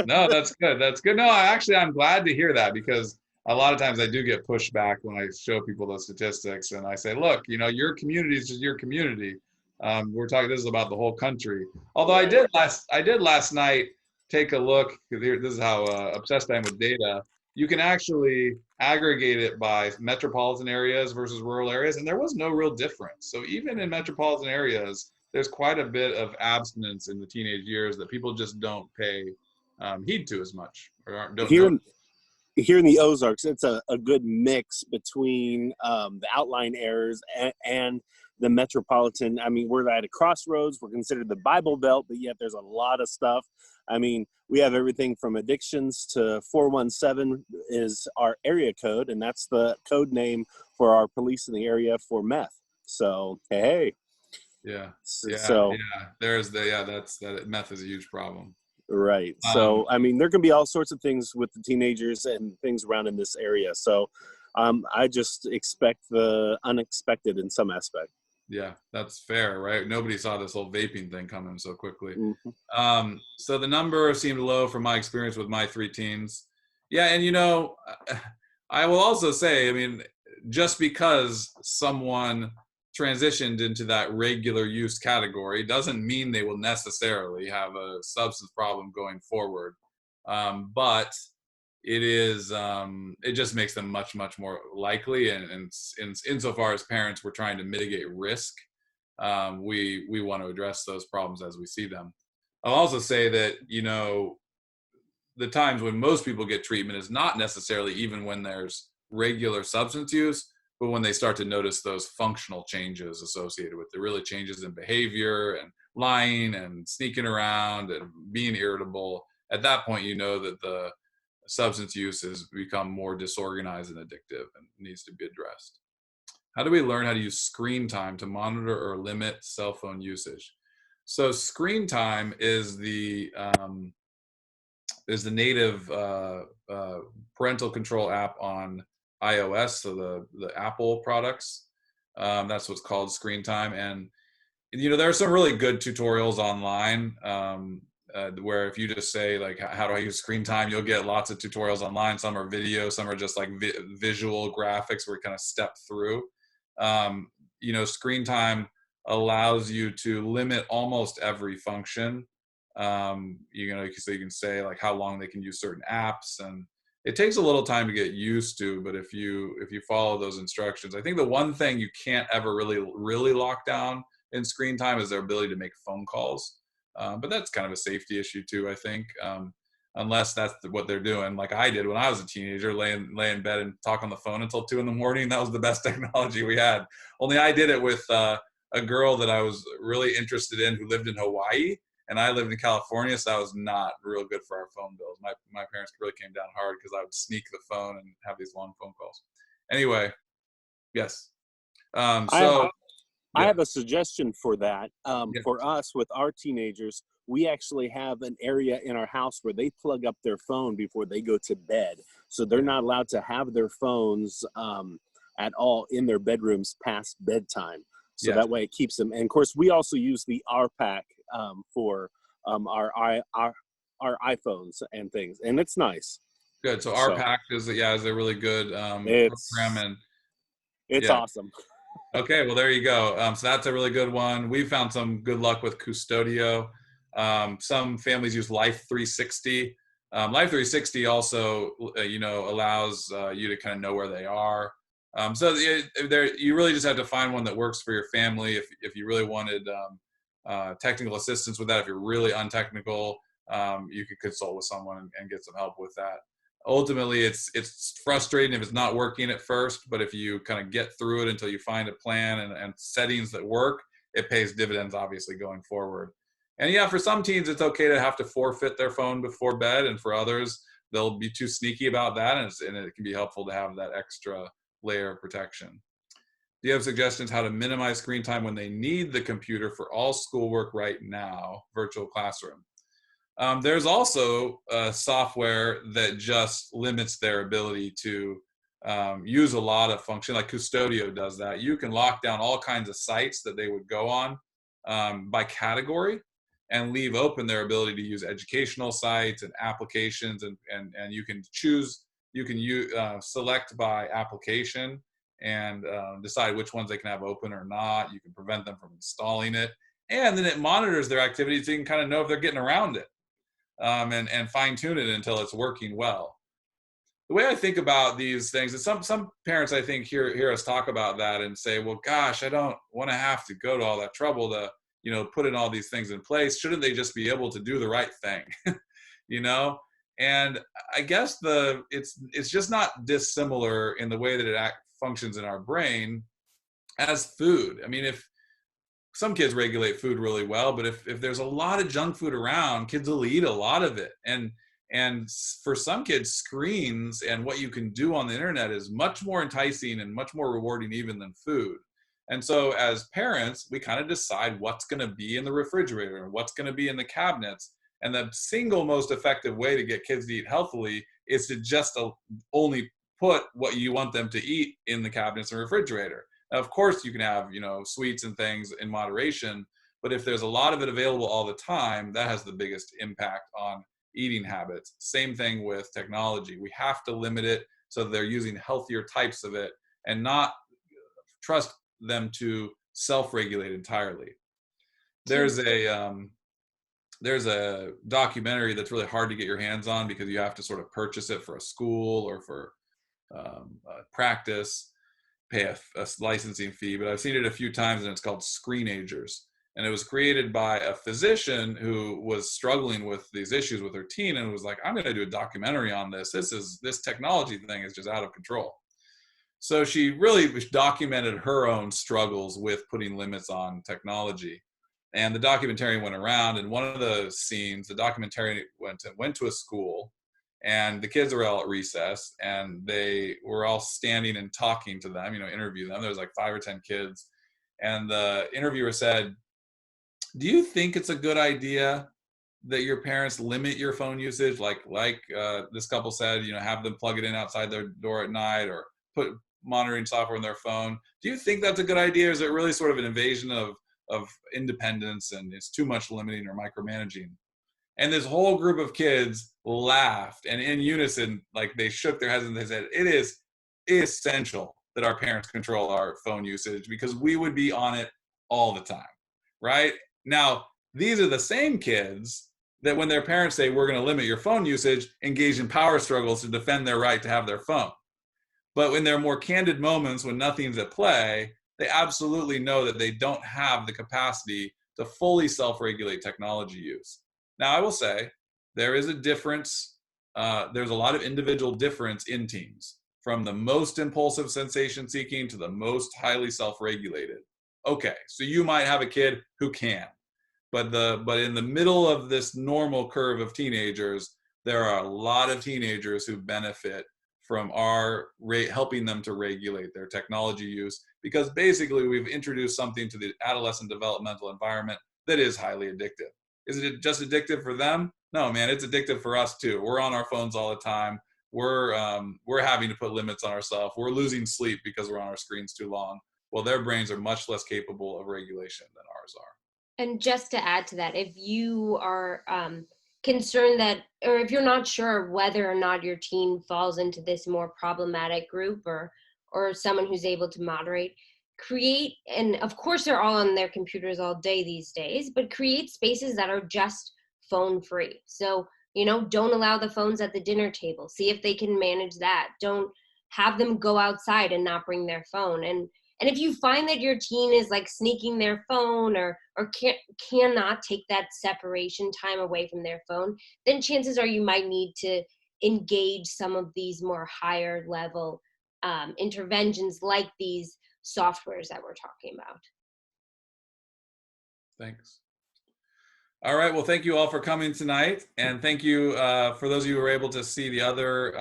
No, that's good. That's good. No, I'm glad to hear that, because a lot of times I do get pushback when I show people those statistics, and I say, look, your community is just your community. This is about the whole country. Although I did last night take a look, because this is how obsessed I am with data. You can actually aggregate it by metropolitan areas versus rural areas, and there was no real difference. So even in metropolitan areas, there's quite a bit of abstinence in the teenage years that people just don't pay heed to as much, or don't know. Here in the Ozarks, it's a good mix between the outline errors and the metropolitan. I mean, we're at a crossroads. We're considered the Bible Belt, but yet there's a lot of stuff. I mean, we have everything from addictions to 417 is our area code, and that's the code name for our police in the area for meth. So, hey. Yeah. So That meth is a huge problem. right. So, I mean, there can be all sorts of things with the teenagers and things around in this area. So, I just expect the unexpected in some aspect. Yeah, that's fair, right? Nobody saw this whole vaping thing coming so quickly. Mm-hmm. So the number seemed low from my experience with my 3 teens. Yeah, and you know, I will also say, I mean, just because someone transitioned into that regular use category doesn't mean they will necessarily have a substance problem going forward. But it just makes them much more likely, and insofar as parents we're trying to mitigate risk, we want to address those problems as we see them. I'll also say that, you know, the times when most people get treatment is not necessarily even when there's regular substance use, but when they start to notice those functional changes associated with the really changes in behavior and lying and sneaking around and being irritable. At that point, you know that the substance use has become more disorganized and addictive and needs to be addressed. How do we learn how to use screen time to monitor or limit cell phone usage? So screen time is the native parental control app on iOS, so the Apple products. That's what's called screen time. And you know, there are some really good tutorials online, where if you just say like, how do I use screen time, you'll get lots of tutorials online. Some are video, some are just like visual graphics where you kind of step through. You know, screen time allows you to limit almost every function. You know, so you can say like how long they can use certain apps, and it takes a little time to get used to, but if you follow those instructions, I think the one thing you can't ever really lock down in screen time is their ability to make phone calls. But that's kind of a safety issue too, I think, unless that's what they're doing. Like I did when I was a teenager, lay in bed and talk on the phone until 2 a.m. That was the best technology we had. Only I did it with a girl that I was really interested in who lived in Hawaii, and I lived in California, so that was not real good for our phone bills. My parents really came down hard because I would sneak the phone and have these long phone calls. Anyway, yes. I have a suggestion for that. Yeah. For us, with our teenagers, we actually have an area in our house where they plug up their phone before they go to bed. So they're not allowed to have their phones at all in their bedrooms past bedtime. So that way it keeps them. And of course, we also use the RPAC for our iPhones and things. And it's nice. Good. So RPAC is a really good program. And it's awesome. Okay, well, there you go. So that's a really good one. We've found some good luck with Custodio. Some families use Life 360. Life 360 also, you know, allows you to kind of know where they are. So you really just have to find one that works for your family. If you really wanted technical assistance with that, if you're really untechnical, you could consult with someone and get some help with that. Ultimately, it's frustrating if it's not working at first, but if you kind of get through it until you find a plan and settings that work, it pays dividends obviously going forward. And yeah, for some teens, it's okay to have to forfeit their phone before bed, and for others, they'll be too sneaky about that, and it can be helpful to have that extra layer of protection. Do you have suggestions how to minimize screen time when they need the computer for all schoolwork right now, virtual classroom? There's also software that just limits their ability to use a lot of function, like Custodio does that. You can lock down all kinds of sites that they would go on by category and leave open their ability to use educational sites and applications, and you can choose, you can select by application and decide which ones they can have open or not. You can prevent them from installing it, and then it monitors their activities so you can kind of know if they're getting around it. And fine tune it until it's working well. The way I think about these things is some parents, I think, hear us talk about that and say, well, gosh, I don't want to have to go to all that trouble to, you know, put in all these things in place. Shouldn't they just be able to do the right thing? You know? And I guess it's just not dissimilar in the way that it functions in our brain. as food. I mean, if some kids regulate food really well, but if there's a lot of junk food around, kids will eat a lot of it. And for some kids, screens and what you can do on the internet is much more enticing and much more rewarding even than food. And so as parents, we kind of decide what's going to be in the refrigerator and what's going to be in the cabinets. And the single most effective way to get kids to eat healthily is to just only put what you want them to eat in the cabinets and refrigerator. Now, of course, you can have, sweets and things in moderation, but if there's a lot of it available all the time, that has the biggest impact on eating habits. Same thing with technology. We have to limit it so that they're using healthier types of it and not trust them to self-regulate entirely. There's a documentary that's really hard to get your hands on because you have to sort of purchase it for a school or for practice, pay a licensing fee, but I've seen it a few times, and it's called Screenagers. And it was created by a physician who was struggling with these issues with her teen and was like, I'm going to do a documentary on this. This technology thing is just out of control. So she really documented her own struggles with putting limits on technology. And the documentarian went around, and one of the scenes, the documentarian went to a school, and the kids were all at recess, and they were all standing and talking to them, interview them. There was like 5 or 10 kids. And the interviewer said, do you think it's a good idea that your parents limit your phone usage? Like this couple said, have them plug it in outside their door at night or put monitoring software in their phone. Do you think that's a good idea? Or is it really sort of an invasion of independence and it's too much limiting or micromanaging? And this whole group of kids laughed, and in unison, like they shook their heads and they said, it is essential that our parents control our phone usage because we would be on it all the time, right? Now, these are the same kids that when their parents say, we're going to limit your phone usage, engage in power struggles to defend their right to have their phone. But when there are more candid moments when nothing's at play, they absolutely know that they don't have the capacity to fully self-regulate technology use. Now, I will say there is a difference. There's a lot of individual difference in teens, from the most impulsive sensation seeking to the most highly self-regulated. Okay, so you might have a kid who can, but in the middle of this normal curve of teenagers, there are a lot of teenagers who benefit from our helping them to regulate their technology use, because basically we've introduced something to the adolescent developmental environment that is highly addictive. Is it just addictive for them? No, man, it's addictive for us too. We're on our phones all the time. We're having to put limits on ourselves. We're losing sleep because we're on our screens too long. Well, their brains are much less capable of regulation than ours are. And just to add to that, if you are concerned that, or if you're not sure whether or not your teen falls into this more problematic group or someone who's able to moderate, and of course they're all on their computers all day these days, but create spaces that are just phone free. So, don't allow the phones at the dinner table. See if they can manage that. Don't have them go outside and not bring their phone. And if you find that your teen is like sneaking their phone or cannot take that separation time away from their phone, then chances are you might need to engage some of these more higher level interventions like these softwares that we're talking about. Thanks. All right. Well, thank you all for coming tonight. And thank you for those of you who were able to see the other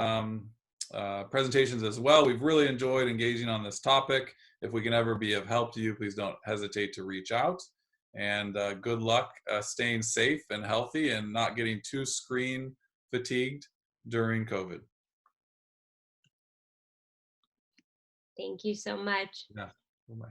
presentations as well. We've really enjoyed engaging on this topic. If we can ever be of help to you, please don't hesitate to reach out. And good luck staying safe and healthy and not getting too screen fatigued during COVID. Thank you so much. Yeah. Bye-bye.